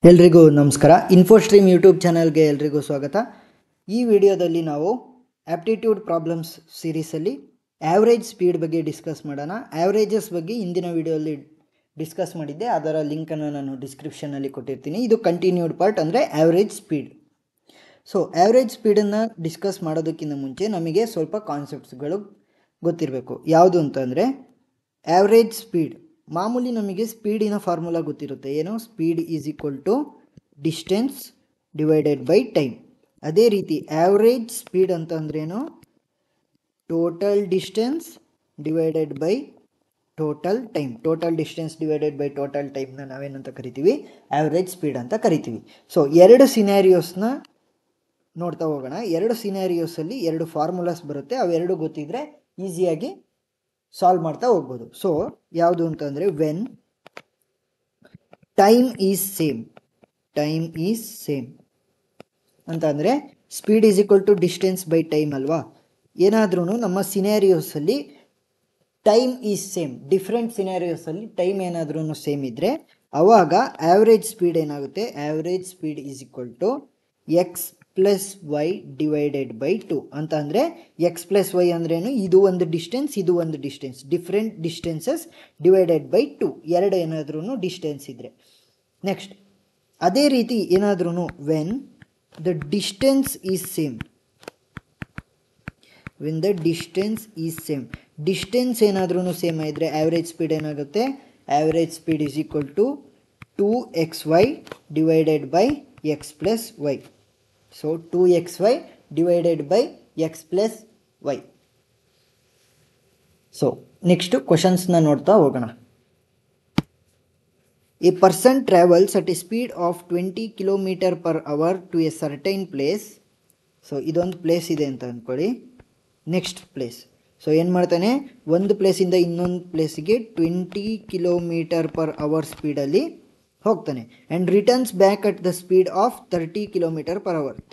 ಎಲ್ರಿಗೂ ನಮಸ್ಕಾರ. ಇನ್ಫೋಸ್ಟ್ರೀಮ್ ಯೂಟ್ಯೂಬ್ ಚಾನಲ್ಗೆ ಎಲ್ರಿಗೂ ಸ್ವಾಗತ. ಈ ವಿಡಿಯೋದಲ್ಲಿ ನಾವು ಆಪ್ಟಿಟ್ಯೂಡ್ ಪ್ರಾಬ್ಲಮ್ಸ್ ಸೀರೀಸಲ್ಲಿ ಆ್ಯಾವ್ರೇಜ್ ಸ್ಪೀಡ್ ಬಗ್ಗೆ ಡಿಸ್ಕಸ್ ಮಾಡೋಣ. ಆ್ಯಾವ್ರೇಜಸ್ ಬಗ್ಗೆ ಹಿಂದಿನ ವಿಡಿಯೋದಲ್ಲಿ ಡಿಸ್ಕಸ್ ಮಾಡಿದ್ದೆ, ಅದರ ಲಿಂಕನ್ನು ನಾನು ಡಿಸ್ಕ್ರಿಪ್ಷನಲ್ಲಿ ಕೊಟ್ಟಿರ್ತೀನಿ. ಇದು ಕಂಟಿನ್ಯೂಡ್ ಪಾರ್ಟ್, ಅಂದರೆ ಆ್ಯಾವ್ರೇಜ್ ಸ್ಪೀಡ್. ಸೊ ಆ್ಯಾವ್ರೇಜ್ ಸ್ಪೀಡನ್ನು ಡಿಸ್ಕಸ್ ಮಾಡೋದಕ್ಕಿಂತ ಮುಂಚೆ ನಮಗೆ ಸ್ವಲ್ಪ ಕಾನ್ಸೆಪ್ಟ್ಸ್ಗಳು ಗೊತ್ತಿರಬೇಕು. ಯಾವುದು ಅಂತಂದರೆ ಆ್ಯಾವ್ರೇಜ್ ಸ್ಪೀಡ್. ಮಾಮೂಲಿ ನಮಗೆ ಸ್ಪೀಡಿನ ಫಾರ್ಮುಲಾ ಗೊತ್ತಿರುತ್ತೆ. ಏನು? Speed is equal to distance divided by time. ಅದೇ ರೀತಿ ಆ್ಯಾವ್ರೇಜ್ ಸ್ಪೀಡ್ ಅಂತಂದ್ರೇನು? Total distance divided by total time. Total distance divided by total ಟೈಮ್ನ ನಾವೇನಂತ ಕರಿತೀವಿ? ಆ್ಯಾವ್ರೇಜ್ ಸ್ಪೀಡ್ ಅಂತ ಕರಿತೀವಿ. ಸೊ ಎರಡು ಸಿನಾರಿಯೋಸ್ನ ನೋಡ್ತಾ ಹೋಗೋಣ. ಎರಡು ಸಿನಾರಿಯೋಸಲ್ಲಿ ಎರಡು ಫಾರ್ಮುಲಾಸ್ ಬರುತ್ತೆ. ಅವೆರಡು ಗೊತ್ತಿದ್ರೆ ಈಸಿಯಾಗಿ ಸಾಲ್ವ್ ಮಾಡ್ತಾ ಹೋಗ್ಬೋದು. ಸೊ ಯಾವುದು ಅಂತಂದರೆ, ವೆನ್ ಟೈಮ್ ಈಸ್ ಸೇಮ್ ಅಂತ ಅಂದರೆ speed is equal to distance by time ಅಲ್ವಾ? ಏನಾದ್ರೂ ನಮ್ಮ ಸಿನಾರಿಯೋಸಲ್ಲಿ ಟೈಮ್ ಈಸ್ ಸೇಮ್, ಡಿಫ್ರೆಂಟ್ ಸಿನಾರಿಯೋಸಲ್ಲಿ ಟೈಮ್ ಏನಾದ್ರೂ ಸೇಮ್ ಇದ್ದರೆ ಆವಾಗ ಆ್ಯಾವ್ರೇಜ್ ಸ್ಪೀಡ್ ಏನಾಗುತ್ತೆ? Average speed is equal to x plus y divided by 2 ಅಂತ ಅಂದರೆ ಎಕ್ಸ್ ಪ್ಲಸ್ ವೈ ಅಂದ್ರೇನು? ಇದು ಒಂದು ಡಿಸ್ಟೆನ್ಸ್, ಇದು ಒಂದು distance, different distances divided by 2. ಎರಡು ಏನಾದ್ರೂ ಡಿಸ್ಟೆನ್ಸ್ ಇದ್ದರೆ. ನೆಕ್ಸ್ಟ್ ಅದೇ ರೀತಿ ಏನಾದ್ರೂ when the distance is same, distance ಏನಾದ್ರೂ ಸೇಮ್ ಇದ್ದರೆ ಆ್ಯಾವ್ರೇಜ್ ಸ್ಪೀಡ್ ಏನಾಗುತ್ತೆ? Average speed is equal to 2xy divided by x plus y. So 2xy divided by x plus y. So next ಕ್ವಶನ್ಸ್ನ ನೋಡ್ತಾ ಹೋಗೋಣ. A person travels at a speed of 20 km/h to a certain place. So ಇದೊಂದು place ಇದೆ ಅಂತ ಅಂದ್ಕೊಳ್ಳಿ. Next place. So ಏನು ಮಾಡ್ತಾನೆ? ಒಂದು ಪ್ಲೇಸಿಂದ ಇನ್ನೊಂದು ಪ್ಲೇಸಿಗೆ 20 km/h ಸ್ಪೀಡಲ್ಲಿ ಹೋಗ್ತಾನೆ. And returns back at the speed of 30 km/h.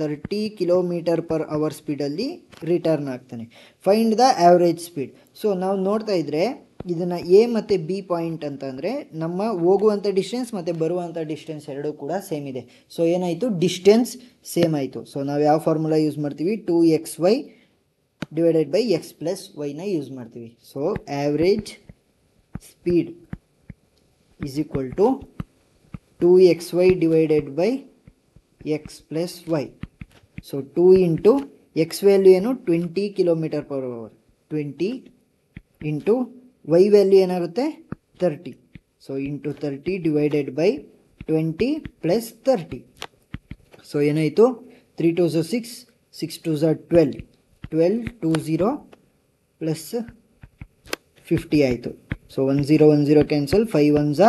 30 km/h ಸ್ಪೀಡಲ್ಲಿ ರಿಟರ್ನ್ ಆಗ್ತಾನೆ. Find the average speed. So ನಾವು ನೋಡ್ತಾ ಇದ್ದರೆ ಇದನ್ನು ಎ ಮತ್ತು ಬಿ ಪಾಯಿಂಟ್ ಅಂತಂದರೆ ನಮ್ಮ ಹೋಗುವಂಥ ಡಿಸ್ಟೆನ್ಸ್ ಮತ್ತು ಬರುವಂಥ ಡಿಸ್ಟೆನ್ಸ್ ಎರಡೂ ಕೂಡ ಸೇಮ್ ಇದೆ. ಸೊ ಏನಾಯಿತು? ಡಿಸ್ಟೆನ್ಸ್ ಸೇಮ್ ಆಯಿತು. ಸೊ ನಾವು ಯಾವ ಫಾರ್ಮುಲಾ ಯೂಸ್ ಮಾಡ್ತೀವಿ? 2xy divided by x plus ವೈನ ಯೂಸ್ ಮಾಡ್ತೀವಿ. So average speed is equal to 2xy divided by x plus y. So 2 into x value ಏನು? 20 km/h. 20 ಇಂಟು ವೈ ವ್ಯಾಲ್ಯೂ ಏನಾಗುತ್ತೆ? 30. So into 30 divided by 20 plus 30. So ಏನಾಯಿತು? 3 2s 6, 6 2s 12, 12 20 plus 50 ಆಯಿತು. So 1 0 1 0 cancel, 5 1s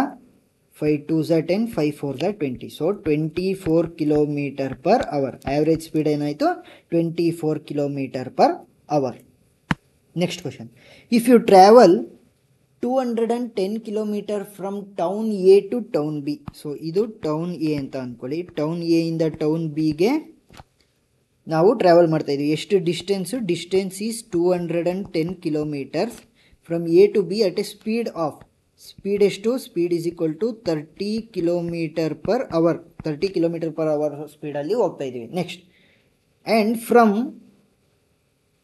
5 2s 10, 5 4s 20. So 24 km/h. Average speed ಏನಾಯಿತು? 24 km/h. Next question. If you travel 210 km from town A to town B. So ಇದು town A ಅಂತ ಅಂದ್ಕೊಳ್ಳಿ. Town A ಇಂದ town ಬಿಗೆ ನಾವು travel ಮಾಡ್ತಾ ಇದ್ದೀವಿ. ಎಷ್ಟು distance? Distance is 210 km from A to B at a speed of, speed ಎಷ್ಟು? Speed is equal to 30 km/h. 30 km/h ಸ್ಪೀಡಲ್ಲಿ ಹೋಗ್ತಾ ಇದ್ದೀವಿ. Next, and from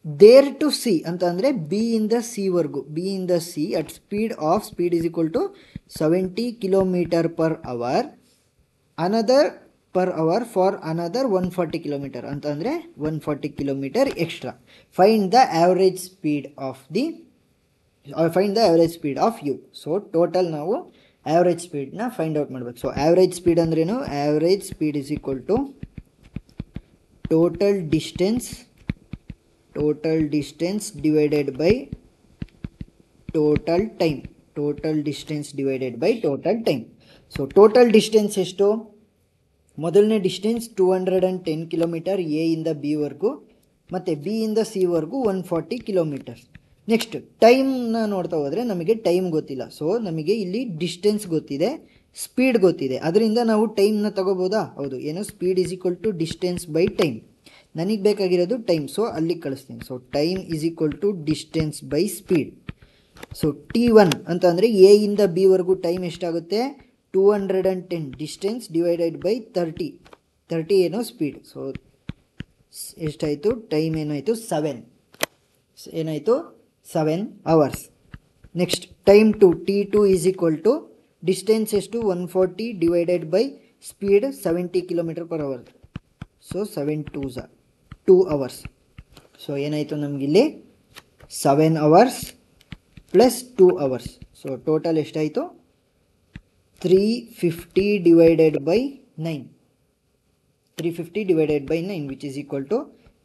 there to C ಅಂತ ಅಂದರೆ ಬಿ ಇಂದ ಸಿವರೆಗೂ, ಬಿ ಇಂದ C at speed is equal to 70 km/h. Another per hour for another 140 km ಅಂತ ಅಂದರೆ 140 km extra. Find the average speed of you. So total ನಾವು average ಸ್ಪೀಡ್ನ find out ಮಾಡಬೇಕು. ಸೊ ಆ್ಯಾವ್ರೇಜ್ ಸ್ಪೀಡ್ ಅಂದ್ರೇನು? Average speed is equal to total distance divided by total time. So total distance ಎಷ್ಟು? ಮೊದಲನೇ distance 210 km A ಇಂದ ಬಿವರೆಗೂ, ಮತ್ತು B ಇಂದ ಸಿವರೆಗೂ 140 km. Next ಟೈಮ್ನ ನೋಡ್ತಾ ಹೋದರೆ ನಮಗೆ ಟೈಮ್ ಗೊತ್ತಿಲ್ಲ. ಸೊ ನಮಗೆ ಇಲ್ಲಿ ಡಿಸ್ಟೆನ್ಸ್ ಗೊತ್ತಿದೆ, ಸ್ಪೀಡ್ ಗೊತ್ತಿದೆ. ಅದರಿಂದ ನಾವು ಟೈಮ್ನ ತಗೋಬೋದಾ? ಹೌದು. ಏನು? Speed is equal to distance by time. ನನಗೆ ಬೇಕಾಗಿರೋದು ಟೈಮ್, ಸೊ ಅಲ್ಲಿಗೆ ಕಳಿಸ್ತೀನಿ. So time is equal to distance by speed. So T1 ಅಂತ ಅಂದರೆ ಎ ಇಂದ ಬಿವರೆಗೂ ಟೈಮ್ ಎಷ್ಟಾಗುತ್ತೆ? 210 ಡಿಸ್ಟೆನ್ಸ್ ಡಿವೈಡೆಡ್ ಬೈ 30 ಏನೋ ಸ್ಪೀಡ್. ಸೊ ಎಷ್ಟಾಯಿತು, ಟೈಮ್ ಏನಾಯಿತು 7 ಏನಾಯಿತು 7 hours. Next time to T2 is equal to distance ಎಷ್ಟು 140 divided by speed 70 km/h. So 7 2s 2 hours. So ಏನಾಯಿತು ನಮಗಿಲ್ಲಿ 7 hours plus 2 hours. So total ಎಷ್ಟಾಯಿತು 350 divided by 9 which is equal to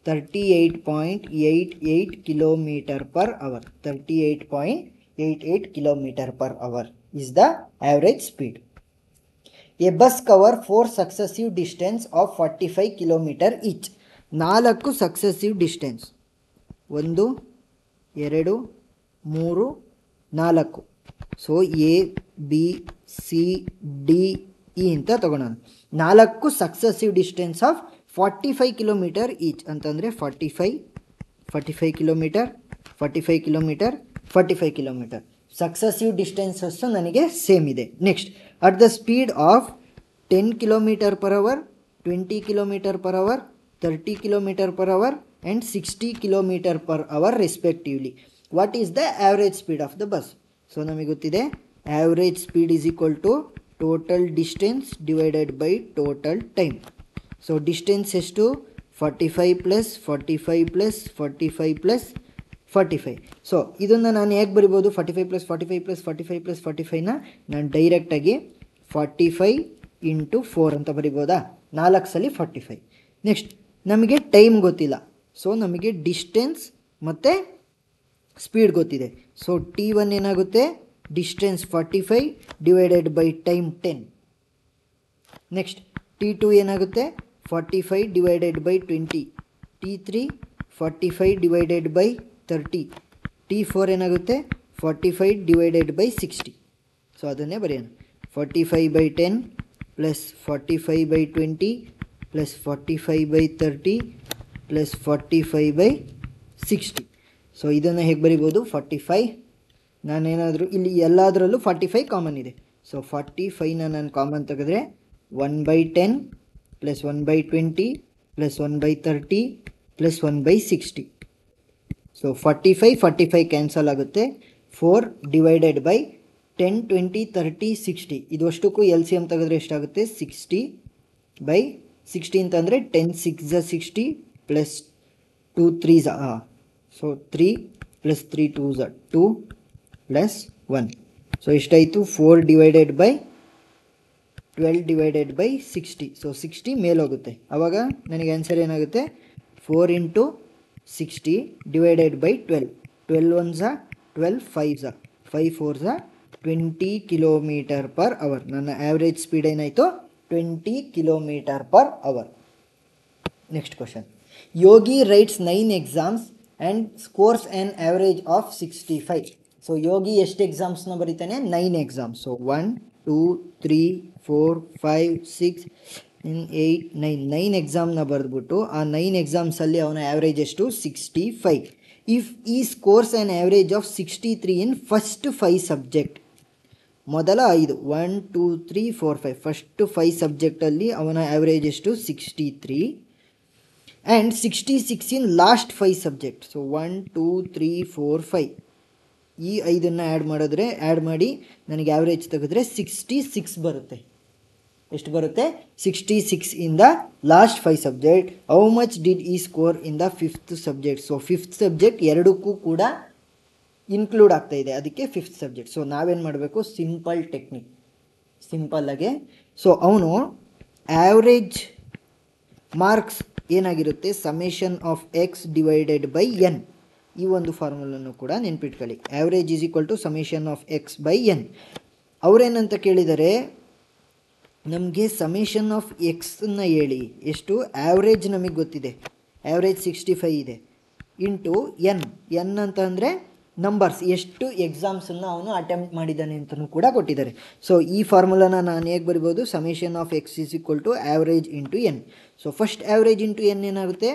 38.88 km/h. 38.88 km/h is the average speed. A bus cover 4 successive distance of 45 km each. 4 successive distance 1 2 3 4. So A B C D E ಅಂತ ತಗೊಳ್ಳೋಣ. 4 successive distance of 45 km each ಅಂತಂದರೆ 45 km 45 km successive distances ನನಗೆ same ಇದೆ. Next at the speed of 10 km/h, 20 km/h, 30 km/h and 60 km/h respectively. What is the average speed of the bus? So ನಮಗೆ ಗೊತ್ತಿದೆ average speed is equal to total distance divided by total time. So distance ಎಷ್ಟು 45 plus 45 plus 45 plus 45. So ಇದನ್ನು ನಾನು ಹೇಗೆ ಬರಿಬೋದು 45 plus 45 plus 45 plus 45ನ ನಾನು ಡೈರೆಕ್ಟಾಗಿ 45 into 4 ಅಂತ ಬರಿಬೋದಾ, 4 ಸಲ 45. ನೆಕ್ಸ್ಟ್ ನಮಗೆ ಟೈಮ್ ಗೊತ್ತಿಲ್ಲ, ಸೊ ನಮಗೆ ಡಿಸ್ಟೆನ್ಸ್ ಮತ್ತು ಸ್ಪೀಡ್ ಗೊತ್ತಿದೆ. ಸೊ T1 ಏನಾಗುತ್ತೆ distance 45 divided by time 10. Next T2 ಏನಾಗುತ್ತೆ 45 divided by 20. T3 45 divided by 30. T4 ಏನಾಗುತ್ತೆ 45 ಡಿವೈಡೆಡ್ ಬೈ 60. ಸೊ ಅದನ್ನೇ ಬರೆಯೋಣ 45 by 10 plus 45 by 20 plus 45 by 30 plus 45 by 60. So ಇದನ್ನು ಹೇಗೆ ಬರಿಬೋದು 45, ನಾನೇನಾದರೂ ಇಲ್ಲಿ ಎಲ್ಲದರಲ್ಲೂ 45 ಕಾಮನ್ ಇದೆ. ಸೊ 45ನ ನಾನು ಕಾಮನ್ ತೆಗೆದ್ರೆ 1/10 plus 1/20 plus 1/30 plus 1/60. So 45 cancel ಆಗುತ್ತೆ. 4 ಡಿವೈಡೆಡ್ ಬೈ 10 20 30 60 ಇದು ಅಷ್ಟಕ್ಕೂ ಎಲ್ ಸಿ ಎಮ್ ತೆಗೆದ್ರೆ ಎಷ್ಟಾಗುತ್ತೆ 60/60 ಅಂತಂದರೆ 10 6 60 plus 2 3 so 3 plus 3 2 2 plus 1. So ಎಷ್ಟಾಯಿತು 4 divided by 12 divided by 60. So 60 ಮೇಲೋಗುತ್ತೆ. ಆವಾಗ ನನಗೆ ಆನ್ಸರ್ ಏನಾಗುತ್ತೆ 4 into 60 divided by 12. 12 1s 12 5s 5 4s 20 km/h. ನನ್ನ ಆ್ಯಾವ್ರೇಜ್ ಸ್ಪೀಡ್ ಏನಾಯಿತು 20 km/h. Next question. Yogi rights 9 exams and scores an average of 65. So Yogi ಎಷ್ಟು ಎಕ್ಸಾಮ್ಸ್ನ ಬರೀತಾನೆ 9 exams. So 1 2 3 4 5 6 8 9 ಎಕ್ಸಾಮ್ನ ಬರೆದ್ಬಿಟ್ಟು ಆ 9 ಎಕ್ಸಾಮ್ಸಲ್ಲಿ ಅವನ ಆ್ಯಾವ್ರೇಜ್ ಎಷ್ಟು 65. ಇಫ್ ಈ scores an average of 63 in first 5 subject. ಮೊದಲ 5 1 2 3 4 5 first 5 ಸಬ್ಜೆಕ್ಟಲ್ಲಿ ಅವನ ಆ್ಯಾವ್ರೇಜ್ ಎಷ್ಟು 63 and 66 in last 5 subject. So 1 2 3 4 5 ಈ 5ನ್ನು ಆ್ಯಡ್ ಮಾಡಿ ನನಗೆ ಆ್ಯಾವ್ರೇಜ್ ತೆಗೆದ್ರೆ 66 ಬರುತ್ತೆ. ಎಷ್ಟು ಬರುತ್ತೆ 66 in the last 5 subject. How much did ಈ score in the 5th subject. So 5th subject ಎರಡಕ್ಕೂ ಕೂಡ ಇನ್ಕ್ಲೂಡ್ ಆಗ್ತಾ ಇದೆ, ಅದಕ್ಕೆ 5th ಸಬ್ಜೆಕ್ಟ್. ಸೊ ನಾವೇನು ಮಾಡಬೇಕು ಸಿಂಪಲ್ ಟೆಕ್ನಿಕ್, ಸಿಂಪಲ್ಲಾಗೆ. ಸೊ ಅವನು ಆ್ಯಾವ್ರೇಜ್ ಮಾರ್ಕ್ಸ್ ಏನಾಗಿರುತ್ತೆ summation of x divided by n. ಈ ಒಂದು ಫಾರ್ಮುಲನ್ನು ಕೂಡ ನೆನ್ಪಿಟ್ಕೊಳ್ಳಿ. Average is equal to summation of x by n. ಅವರೇನಂತ ಕೇಳಿದರೆ ನಮಗೆ ಸಮೇಷನ್ ಆಫ್ ಎಕ್ಸನ್ನು ಹೇಳಿ, ಎಷ್ಟು ಆ್ಯಾವ್ರೇಜ್ ನಮಗೆ ಗೊತ್ತಿದೆ, ಆ್ಯಾವ್ರೇಜ್ 65 ಇದೆ, ಇಂಟು ಎನ್ ಅಂತ ಅಂದರೆ ನಂಬರ್ಸ್, ಎಷ್ಟು ಎಕ್ಸಾಮ್ಸನ್ನು ಅವನು ಅಟೆಂಪ್ಟ್ ಮಾಡಿದ್ದಾನೆ ಅಂತಲೂ ಕೂಡ ಕೊಟ್ಟಿದ್ದಾರೆ. ಸೊ ಈ ಫಾರ್ಮುಲಾನ ನಾನು ಹೇಗೆ ಬರಿಬೋದು summation of X is equal to average into N. So first average into N ಏನಾಗುತ್ತೆ,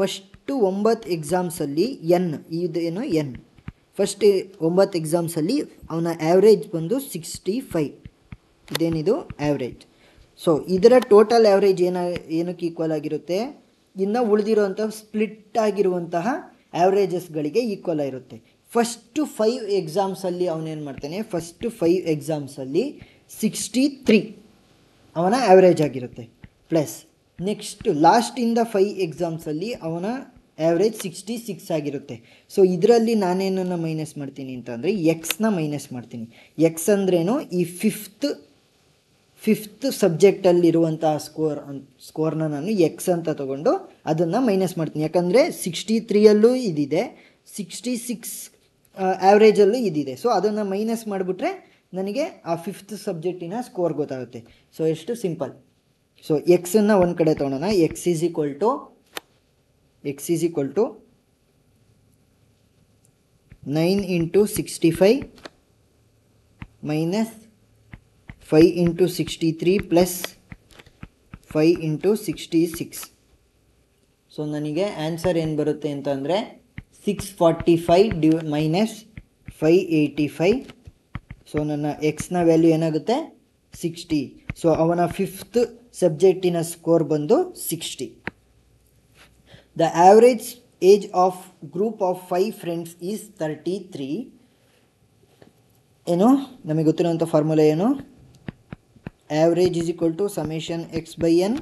ಫಸ್ಟು 9 ಎಕ್ಸಾಮ್ಸಲ್ಲಿ ಇದೇನು ಎನ್, ಫಸ್ಟ್ 9 ಎಕ್ಸಾಮ್ಸಲ್ಲಿ ಅವನ ಆ್ಯಾವ್ರೇಜ್ ಬಂದು 65. ಇದೇನಿದು ಆ್ಯಾವ್ರೇಜ್. ಸೊ ಇದರ ಟೋಟಲ್ ಆ್ಯಾವ್ರೇಜ್ ಏನಕ್ಕೆ ಈಕ್ವಲ್ ಆಗಿರುತ್ತೆ, ಇನ್ನು ಉಳಿದಿರುವಂಥ ಸ್ಪ್ಲಿಟ್ ಆಗಿರುವಂತಹ ಆ್ಯಾವ್ರೇಜಸ್ಗಳಿಗೆ ಈಕ್ವಲ್ ಆಗಿರುತ್ತೆ. ಫಸ್ಟು 5 ಎಕ್ಸಾಮ್ಸಲ್ಲಿ ಅವನೇನು ಮಾಡ್ತಾನೆ, ಫಸ್ಟು 5 ಎಕ್ಸಾಮ್ಸಲ್ಲಿ 63 ಅವನ ಆ್ಯಾವ್ರೇಜ್ ಆಗಿರುತ್ತೆ. ಪ್ಲಸ್ ನೆಕ್ಸ್ಟ್ ಲಾಸ್ಟಿಂದ 5 ಎಕ್ಸಾಮ್ಸಲ್ಲಿ ಅವನ ಆ್ಯಾವ್ರೇಜ್ 66 ಆಗಿರುತ್ತೆ. ಸೊ ಇದರಲ್ಲಿ ನಾನೇನನ್ನು ಮೈನಸ್ ಮಾಡ್ತೀನಿ ಅಂತಂದರೆ ಎಕ್ಸ್ನ ಮೈನಸ್ ಮಾಡ್ತೀನಿ. ಎಕ್ಸ್ ಅಂದ್ರೇನು, ಈ ಫಿಫ್ತ್ ಸಬ್ಜೆಕ್ಟಲ್ಲಿರುವಂತಹ ಸ್ಕೋರ್ನ ನಾನು ಎಕ್ಸ್ ಅಂತ ತೊಗೊಂಡು ಅದನ್ನು ಮೈನಸ್ ಮಾಡ್ತೀನಿ. ಯಾಕಂದರೆ 63ಯಲ್ಲೂ ಇದಿದೆ, 66 ಆ್ಯಾವ್ರೇಜಲ್ಲೂ ಇದಿದೆ. ಸೊ ಅದನ್ನು ಮೈನಸ್ ಮಾಡಿಬಿಟ್ರೆ ನನಗೆ ಆ 5th ಸಬ್ಜೆಕ್ಟಿನ ಸ್ಕೋರ್ ಗೊತ್ತಾಗುತ್ತೆ. ಸೊ ಎಷ್ಟು ಸಿಂಪಲ್. ಸೊ ಎಕ್ಸನ್ನು ಒಂದು ಕಡೆ ತೊಗೊಳೋಣ. X is equal to 9 into 65 minus 5 into 63 plus 5 into 66. So ನನಗೆ ಆನ್ಸರ್ ಏನು ಬರುತ್ತೆ ಅಂತಂದರೆ 645 ಮೈನಸ್ 585. ಸೊ ನನ್ನ ಎಕ್ಸ್ನ ವ್ಯಾಲ್ಯೂ ಏನಾಗುತ್ತೆ 60. ಸೊ ಅವನ 5th ಸಬ್ಜೆಕ್ಟಿನ ಸ್ಕೋರ್ ಬಂದು 60. The average age of group of 5 friends is 33. ಏನು ನಮಗೆ ಗೊತ್ತಿರೋಂಥ ಫಾರ್ಮುಲಾ ಏನು, average is equal to summation x by n.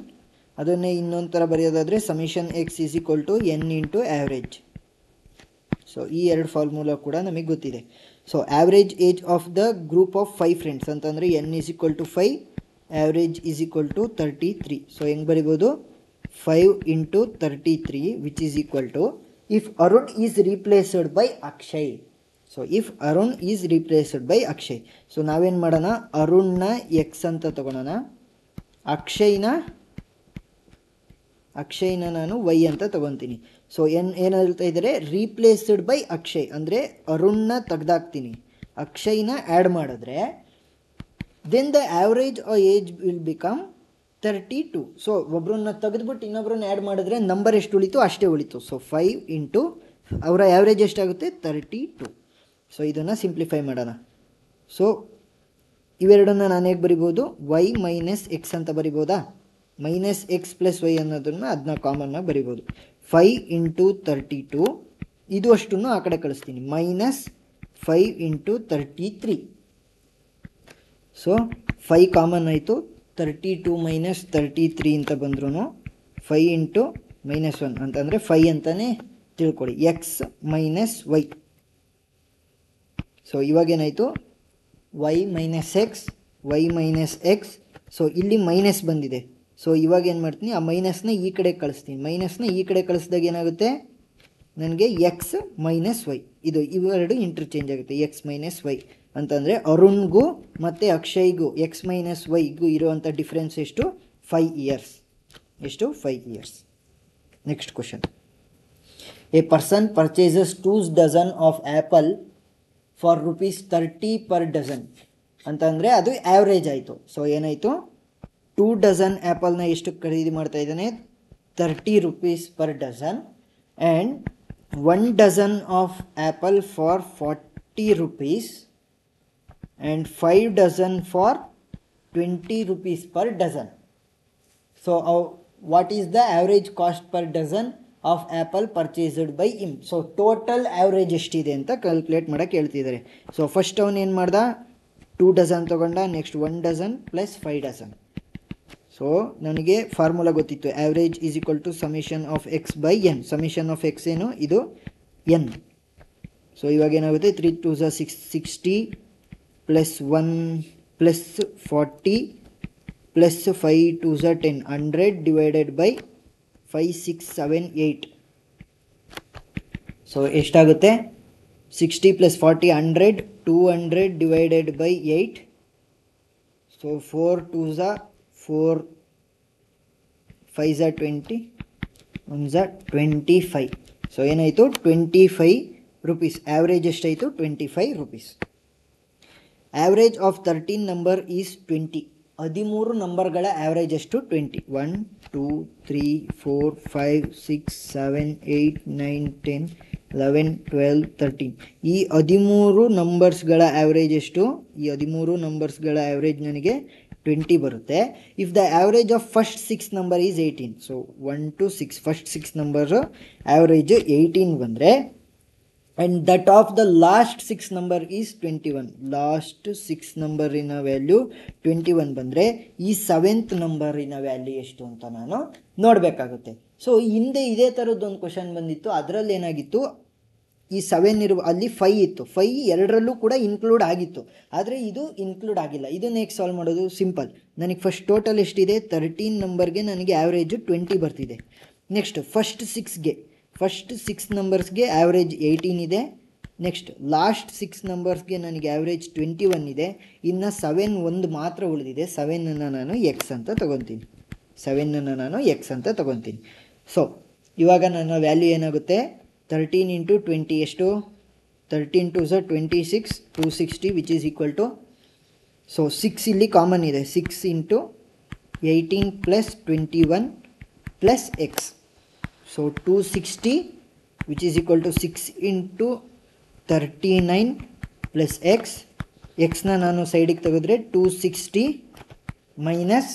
ಅದನ್ನೇ ಇನ್ನೊಂದು ಥರ ಬರೆಯೋದಾದರೆ summation x is equal to n into average. So ಈ ಎರಡು ಫಾರ್ಮುಲಾ ಕೂಡ ನಮಗೆ ಗೊತ್ತಿದೆ. So average age of the group of 5 friends ಅಂತಂದರೆ n is equal to 5, average is equal to 33. So ಹೆಂಗೆ ಬರಿಬೋದು, 5 into 33 which is equal to, if Arun is replaced by Akshay. So if Arun is replaced by Akshay. So ನಾವೇನು ಮಾಡೋಣ, ಅರುಣ್ನ X ಅಂತ ತಗೊಳ್ಳೋಣ, ಅಕ್ಷಯ್ನ ನಾನು Y ಅಂತ ತಗೊತೀನಿ. ಸೊ ಏನು ಹೇಳ್ತಾ ಇದ್ದಾರೆ, ರೀಪ್ಲೇಸ್ಡ್ ಬೈ ಅಕ್ಷಯ್ ಅಂದರೆ ಅರುಣ್ನ ತೆಗ್ದಾಕ್ತೀನಿ, ಅಕ್ಷಯ್ನ ಆ್ಯಡ್ ಮಾಡಿದ್ರೆ then the average age will become 32. So ಒಬ್ಬರನ್ನ ತೆಗೆದುಬಿಟ್ಟು ಇನ್ನೊಬ್ಬರನ್ನ ಆ್ಯಡ್ ಮಾಡಿದ್ರೆ ನಂಬರ್ ಎಷ್ಟು ಉಳಿತು ಅಷ್ಟೇ ಉಳಿತು. ಸೊ 5 ಇಂಟು ಅವರ ಆ್ಯಾವ್ರೇಜ್ ಎಷ್ಟಾಗುತ್ತೆ 32. ಸೊ ಇದನ್ನು ಸಿಂಪ್ಲಿಫೈ ಮಾಡೋಣ. ಸೊ ಇವೆರಡನ್ನು ನಾನು ಹೇಗೆ ಬರಿಬೋದು, ವೈ ಮೈನಸ್ ಎಕ್ಸ್ ಅಂತ ಬರಿಬೋದಾ, ಮೈನಸ್ ಎಕ್ಸ್ ಪ್ಲಸ್ ವೈ ಅನ್ನೋದನ್ನು ಅದನ್ನ ಕಾಮನ್ನಾಗಿ ಬರಿಬೋದು. 5 ಇಂಟು 32 ಇದು ಅಷ್ಟನ್ನು ಆ ಕಡೆ ಕಳಿಸ್ತೀನಿ, ಮೈನಸ್ 5 ಇಂಟು 33. ಸೊ 5 ಕಾಮನ್ ಆಯಿತು, 32 ಮೈನಸ್ 33 ಅಂತ ಬಂದ್ರೂ 5 ಇಂಟು ಮೈನಸ್ 1 ಅಂತಂದರೆ 5 ಅಂತಲೇ ತಿಳ್ಕೊಳ್ಳಿ, ಎಕ್ಸ್ ಮೈನಸ್ ವೈ. ಸೊ ಇವಾಗೇನಾಯಿತು, ವೈ ಮೈನಸ್ ಎಕ್ಸ್. ಸೊ ಇಲ್ಲಿ ಮೈನಸ್ ಬಂದಿದೆ. ಸೊ ಇವಾಗ ಏನು ಮಾಡ್ತೀನಿ, ಆ ಮೈನಸ್ನ ಈ ಕಡೆ ಕಳಿಸ್ತೀನಿ. ಮೈನಸ್ನ ಈ ಕಡೆ ಕಳಿಸಿದಾಗ ಏನಾಗುತ್ತೆ, ನನಗೆ ಎಕ್ಸ್ ಮೈನಸ್ ವೈ ಇವೆರಡು ಇಂಟರ್ಚೇಂಜ್ ಆಗುತ್ತೆ. ಎಕ್ಸ್ ಮೈನಸ್ ವೈ ಅಂತಂದರೆ ಅರುಣ್ಗೂ ಮತ್ತು ಅಕ್ಷಯ್ಗೂ ಎಕ್ಸ್ ಮೈನಸ್ ವೈಗೂ ಇರುವಂಥ ಡಿಫ್ರೆನ್ಸ್ ಎಷ್ಟು, 5 ಇಯರ್ಸ್. ಎಷ್ಟು, 5 years. Next question. A person purchases 2 dozen of apple for ₹30 per dozen ಅಂತಂದರೆ ಅದು ಆ್ಯಾವ್ರೇಜ್ ಆಯಿತು. ಸೊ ಏನಾಯಿತು, 2 ಡಜನ್ ಆ್ಯಪಲ್ನ ಎಷ್ಟು ಖರೀದಿ ಮಾಡ್ತಾ ಇದ್ದಾನೆ, ₹30 per dozen. And 1 dozen of apple for ₹40 and 5 dozen for ₹20 per dozen. So what is the average cost per dozen of apple purchased by him? So total average ಎಷ್ಟಿದೆ ಅಂತ calculate ಮಾಡೋಕ್ಕೆ ಹೇಳ್ತಿದ್ದಾರೆ. So first ಅವನು ಏನು ಮಾಡ್ದ, 2 dozen ತೊಗೊಂಡ, next 1 dozen plus 5 dozen. So ನನಗೆ formula ಗೊತ್ತಿತ್ತು, average is equal to summation of x by n. Summation of x ಏನು, ಇದು ಎನ್. ಸೊ ಇವಾಗ ಏನಾಗುತ್ತೆ, 3 2 60 plus 1 plus 40 plus 5 2 10, 100 divided by 5 6 7 8. So ಎಷ್ಟಾಗುತ್ತೆ, 60 plus 40 100, 200 divided by 8. So 4 2 4, 5 20, 1 25. So ಏನಾಯಿತು, ₹25. Average ಎಷ್ಟಾಯಿತು, ₹25. Average of 13 number is 20. 13 ನಂಬರ್ಗಳ average ಎಷ್ಟು, 20. 1 2 3 4 5 6 7 8 9 10 11 12 13 ಈ 13 ನಂಬರ್ಸ್ಗಳ ಆ್ಯಾವ್ರೇಜ್ ಎಷ್ಟು? ಈ 13 ನಂಬರ್ಸ್ಗಳ ಆ್ಯಾವ್ರೇಜ್ ನನಗೆ 20 ಬರುತ್ತೆ. If the average of first 6 number is 18, so 1 to 6 first 6 number average 18 ಬಂದರೆ, and that of the last 6 number is 21, last 6 ನಂಬರಿನ ವ್ಯಾಲ್ಯೂ 21 ಬಂದರೆ ಈ 7th ನಂಬರಿನ ವ್ಯಾಲ್ಯೂ ಎಷ್ಟು ಅಂತ ನಾನು ನೋಡಬೇಕಾಗುತ್ತೆ. ಸೊ ಹಿಂದೆ ಇದೇ ಥರದ್ದೊಂದು ಕ್ವಶನ್ ಬಂದಿತ್ತು. ಅದರಲ್ಲಿ ಏನಾಗಿತ್ತು, ಈ 7 ಇರುವ ಅಲ್ಲಿ 5 ಇತ್ತು, 5 ಎರಡರಲ್ಲೂ ಕೂಡ ಇನ್ಕ್ಲೂಡ್ ಆಗಿತ್ತು, ಆದರೆ ಇದು ಇನ್ಕ್ಲೂಡ್ ಆಗಿಲ್ಲ. ಇದನ್ನು ಹೇಗೆ ಸಾಲ್ವ್ ಮಾಡೋದು? ಸಿಂಪಲ್. ನನಗೆ ಫಸ್ಟ್ ಟೋಟಲ್ ಎಷ್ಟಿದೆ? 13 ನಂಬರ್ಗೆ ನನಗೆ ಆ್ಯಾವ್ರೇಜು 20 ಬರ್ತಿದೆ. ನೆಕ್ಸ್ಟ್ ಫಸ್ಟ್ 6 ನಂಬರ್ಸ್ಗೆ ಆ್ಯಾವ್ರೇಜ್ 18 ಇದೆ. ನೆಕ್ಸ್ಟ್ ಲಾಸ್ಟ್ 6 ನಂಬರ್ಸ್ಗೆ ನನಗೆ ಆ್ಯಾವ್ರೇಜ್ 21 ಇದೆ. ಇನ್ನು 7 ಒಂದು ಮಾತ್ರ ಉಳಿದಿದೆ. 7ಅನ್ನು ನಾನು ಎಕ್ಸ್ ಅಂತ ತಗೊತೀನಿ. ಸೊ ಇವಾಗ ನನ್ನ ವ್ಯಾಲ್ಯೂ ಏನಾಗುತ್ತೆ? 13 ಇಂಟು 20 ಎಷ್ಟು? 13 2 26, 260 which is equal to, so 6 ಇಲ್ಲಿ ಕಾಮನ್ ಇದೆ, 6 into 18 plus 21 plus x, so 260 which is equal to 6 into 39 plus ಎಕ್ಸ್ನ ನಾನು ಸೈಡಿಗೆ ತೆಗೆದ್ರೆ 260 ಮೈನಸ್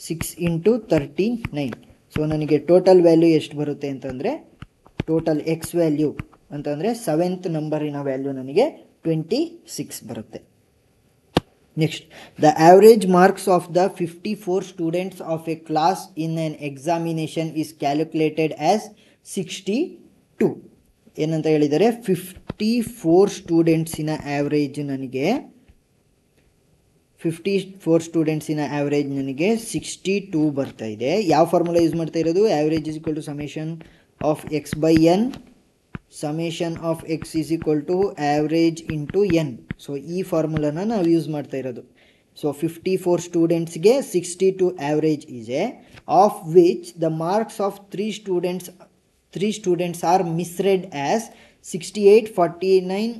6 ಇಂಟು 39. ಸೊ ನನಗೆ ಟೋಟಲ್ ವ್ಯಾಲ್ಯೂ ಎಷ್ಟು ಬರುತ್ತೆ ಅಂತಂದರೆ, ಟೋಟಲ್ ಎಕ್ಸ್ ವ್ಯಾಲ್ಯೂ ಅಂತಂದರೆ 7th ನಂಬರಿನ ವ್ಯಾಲ್ಯೂ ನನಗೆ 26 ಬರುತ್ತೆ. Next, the average marks of the 54 students of A class in on examination is calculated as 62. ಏನಂತ ಹೇಳಿದರೆ, 54 ಸ್ಟೂಡೆಂಟ್ಸಿನ ಆ್ಯಾವ್ರೇಜ್ ನನಗೆ 62 ಬರ್ತಾ ಇದೆ. ಯಾವ ಫಾರ್ಮುಲಾ ಯೂಸ್ ಮಾಡ್ತಾ ಇರೋದು? Average is equal to summation of x by n, summation of X is equal to average into N. So ಈ ಫಾರ್ಮುಲಾನ ನಾವು ಯೂಸ್ ಮಾಡ್ತಾ ಇರೋದು. ಸೊ 54 ಸ್ಟೂಡೆಂಟ್ಸ್ಗೆ 62 ಆ್ಯಾವ್ರೇಜ್ ಇದೆ, of which the marks of 3 students are misread as 68, 49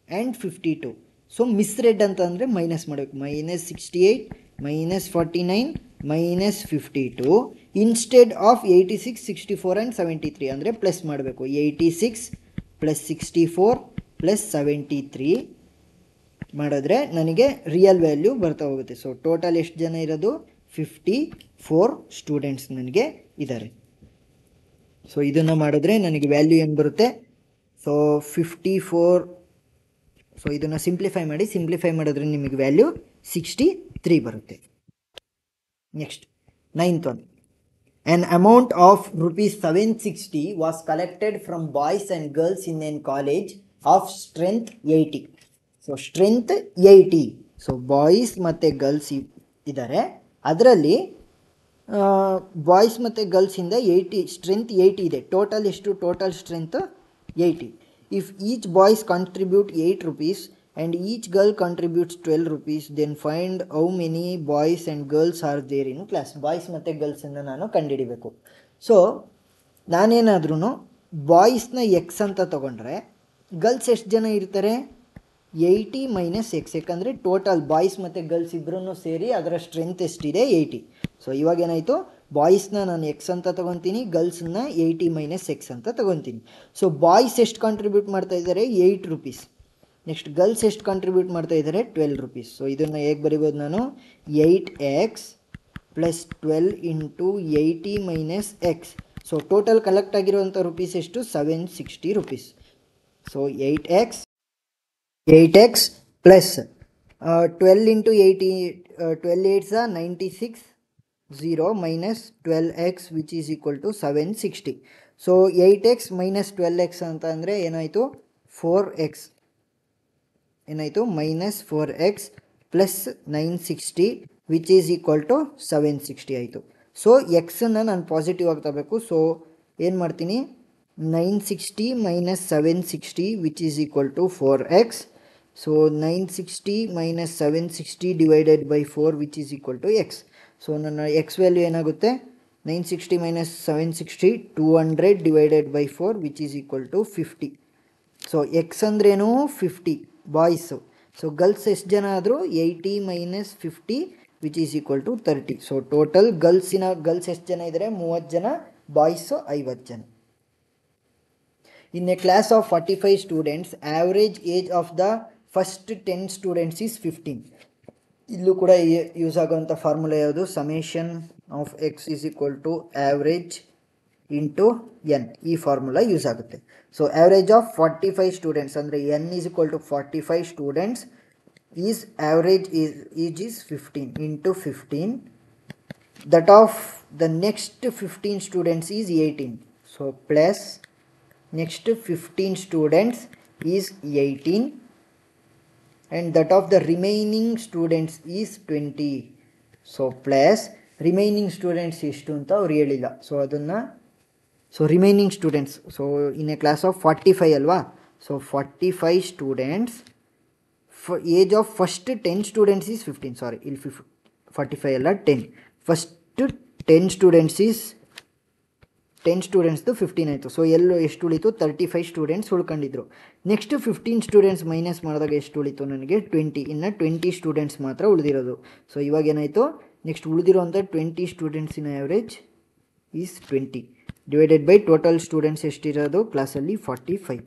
and 52. So misread ಅಂತಂದರೆ minus ಮಾಡಬೇಕು, -68 -49 -52 instead of 86, 64 and 73 ಅಂದರೆ ಪ್ಲಸ್ ಮಾಡಬೇಕು. 86 ಪ್ಲಸ್ 64 ಪ್ಲಸ್ 73 ಮಾಡಿದ್ರೆ ನನಗೆ ರಿಯಲ್ ವ್ಯಾಲ್ಯೂ ಬರ್ತಾ ಹೋಗುತ್ತೆ. ಸೊ ಟೋಟಲ್ ಎಷ್ಟು ಜನ ಇರೋದು? 54 ಸ್ಟೂಡೆಂಟ್ಸ್ ನನಗೆ ಇದ್ದಾರೆ. ಸೊ ಇದನ್ನು ಮಾಡಿದ್ರೆ ನನಗೆ ವ್ಯಾಲ್ಯೂ ಏನು ಬರುತ್ತೆ? ಸೊ 54, ಸೊ ಇದನ್ನು ಸಿಂಪ್ಲಿಫೈ ಮಾಡಿದ್ರೆ ನಿಮಗೆ ವ್ಯಾಲ್ಯೂ 63 ಬರುತ್ತೆ. Next 9th one. An amount of rupees 760 was collected from boys and girls in a college of strength 80. So strength 80. So boys ಮತ್ತು ಗರ್ಲ್ಸ್ ಇದ್ದಾರೆ, ಅದರಲ್ಲಿ ಬಾಯ್ಸ್ ಮತ್ತು ಗರ್ಲ್ಸಿಂದ 80 ಸ್ಟ್ರೆಂತ್ 80 ಇದೆ. ಟೋಟಲ್ ಎಷ್ಟು? Total strength 80. If each boys contribute 8 rupees and each girl contributes 12 rupees, then find how many boys and girls are there in class. Boys ಮತ್ತು ಗರ್ಲ್ಸನ್ನು ನಾನು ಕಂಡುಹಿಡಿಬೇಕು. So ನಾನೇನಾದ್ರೂ ಬಾಯ್ಸ್ನ ಎಕ್ಸ್ ಅಂತ ತೊಗೊಂಡ್ರೆ ಗರ್ಲ್ಸ್ ಎಷ್ಟು ಜನ ಇರ್ತಾರೆ? 80 ಮೈನಸ್ ಎಕ್ಸ್, ಯಾಕಂದರೆ ಟೋಟಲ್ ಬಾಯ್ಸ್ ಮತ್ತು ಗರ್ಲ್ಸ್ ಇಬ್ಬರೂ ಸೇರಿ ಅದರ ಸ್ಟ್ರೆಂತ್ ಎಷ್ಟಿದೆ? 80. ಸೊ ಇವಾಗ ಏನಾಯಿತು? ಬಾಯ್ಸ್ನ ನಾನು ಎಕ್ಸ್ ಅಂತ ತೊಗೊತೀನಿ, ಗರ್ಲ್ಸನ್ನ 80 ಮೈನಸ್ ಎಕ್ಸ್ ಅಂತ ತೊಗೊತೀನಿ. ಸೊ ಬಾಯ್ಸ್ ಎಷ್ಟು ಕಾಂಟ್ರಿಬ್ಯೂಟ್ ಮಾಡ್ತಾ ಇದ್ದಾರೆ? 8 rupees. ನೆಕ್ಸ್ಟ್ ಗರ್ಲ್ಸ್ ಎಷ್ಟು ಕಾಂಟ್ರಿಬ್ಯೂಟ್ ಮಾಡ್ತಾ ಇದ್ದಾರೆ? 12 rupees. ಸೊ ಇದನ್ನು ಹೇಗೆ ಬರಿಬೋದು ನಾನು? 8x plus 12 into 80 minus x. So total collect ಆಗಿರುವಂಥ ರುಪೀಸ್ ಎಷ್ಟು? 760 rupees. So 8x plus 12 into 80, 12 8s 96, 0 minus 12x which is equal to 760. So 8x minus 12x ಅಂತ ಅಂದರೆ ಏನಾಯಿತು? 4x ಏನಾಯಿತು? Minus 4x plus 960 which is equal to 760 ಆಯಿತು. So ಎಕ್ಸನ್ನು ನಾನು positive ಆಗಿ ತಗೋಬೇಕು. ಸೊ ಏನು ಮಾಡ್ತೀನಿ? 960 minus 760 which is equal to 4x. So 960 minus 760 divided by 4 which is equal to x. So ನನ್ನ ಎಕ್ಸ್ ವ್ಯಾಲ್ಯೂ ಏನಾಗುತ್ತೆ? 960 minus 760 200 divided by 4 which is equal to 50. So x ಅಂದ್ರೇನು? 50 boys. So girls ಎಷ್ಟು ಜನ ಆದರೂ? 80 minus 50 which is equal to 30. So total girls ಎಷ್ಟು ಜನ ಇದ್ದಾರೆ? 30 ಜನ, ಬಾಯ್ಸು 50 ಜನ. In a class of 45 students, average age of the first 10 students is 15. ಇಲ್ಲೂ ಕೂಡ ಯೂಸ್ ಆಗುವಂಥ ಫಾರ್ಮುಲಾ ಯಾವುದು? Summation of X is equal to average into n. ಈ ಫಾರ್ಮುಲಾ ಯೂಸ್ ಆಗುತ್ತೆ. ಸೊ ಆವ್ರೇಜ್ ಆಫ್ 45 ಸ್ಟೂಡೆಂಟ್ಸ್ ಅಂದರೆ n is equal to 45 students is average is 15 into 15. That of the next 15 students is 18. So plus next 15 students is 18. And that of the remaining students is 20. So plus remaining students ಎಷ್ಟು ಅಂತ ಅವ್ರು ಹೇಳಿಲ್ಲ. So ಅದನ್ನು remaining students, so in a class of 45 ಅಲ್ವಾ. So 45 students, age of first 10 students is 15. ಸಾರಿ, ಇಲ್ಲಿ 45 ಅಲ್ಲ 10. First 10 students is 10 ಸ್ಟೂಡೆಂಟ್ಸ್ದು 15 ಆಯಿತು. So ಎಷ್ಟು ಉಳಿತು? 35 ಸ್ಟೂಡೆಂಟ್ಸ್ ಉಳ್ಕೊಂಡಿದ್ರು. ನೆಕ್ಸ್ಟ್ 15 ಸ್ಟೂಡೆಂಟ್ಸ್ ಮೈನಸ್ ಮಾಡಿದಾಗ ಎಷ್ಟು ಉಳಿತು ನನಗೆ? 20. ಇನ್ನು 20 ಸ್ಟೂಡೆಂಟ್ಸ್ ಮಾತ್ರ ಉಳಿದಿರೋದು. ಸೊ ಇವಾಗ ಏನಾಯಿತು? ನೆಕ್ಸ್ಟ್ ಉಳಿದಿರೋಂಥ 20 ಸ್ಟೂಡೆಂಟ್ಸಿನ average is 20 divided by total students ಎಷ್ಟಿರೋದು ಕ್ಲಾಸಲ್ಲಿ? 45.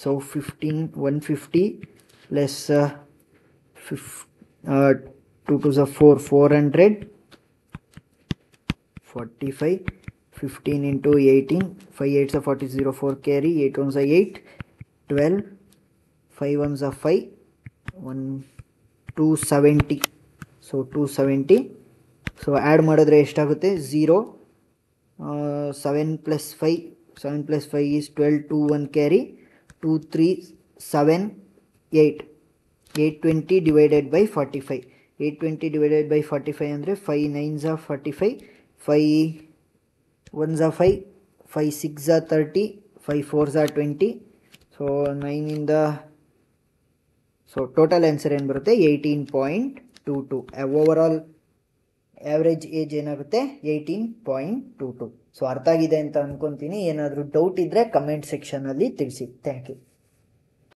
So 150 plus 2 to 4, 400, 45, 15 into 18, 5 8s are 40, 0 4 carry, 8 1s are 8, 12, 5 1s are 5, 1 270. So 270. So add ಮಾಡಿದ್ರೆ ಎಷ್ಟಾಗುತ್ತೆ? 0, 7 plus 5, 7 plus 5 is 12, 2 1 carry, 2 3 7 8, 820 divided by 45. 820 divided by 45 ಅಂದರೆ 5 9s are 45, 5 1s are 5, 5 6s are 30, 5 4s are 20. So 9 ಇಂದ so total answer ಏನು ಬರುತ್ತೆ? 18.22. Over all average age ಏನಾಗುತ್ತೆ? 18.22. So ಅರ್ಥ ಆಗಿದೆ ಅಂತ ಅಂದ್ಕೊತೀನಿ. ಏನಾದರೂ ಡೌಟ್ ಇದ್ದರೆ ಕಮೆಂಟ್ ಸೆಕ್ಷನಲ್ಲಿ ತಿಳಿಸಿ. Thank you.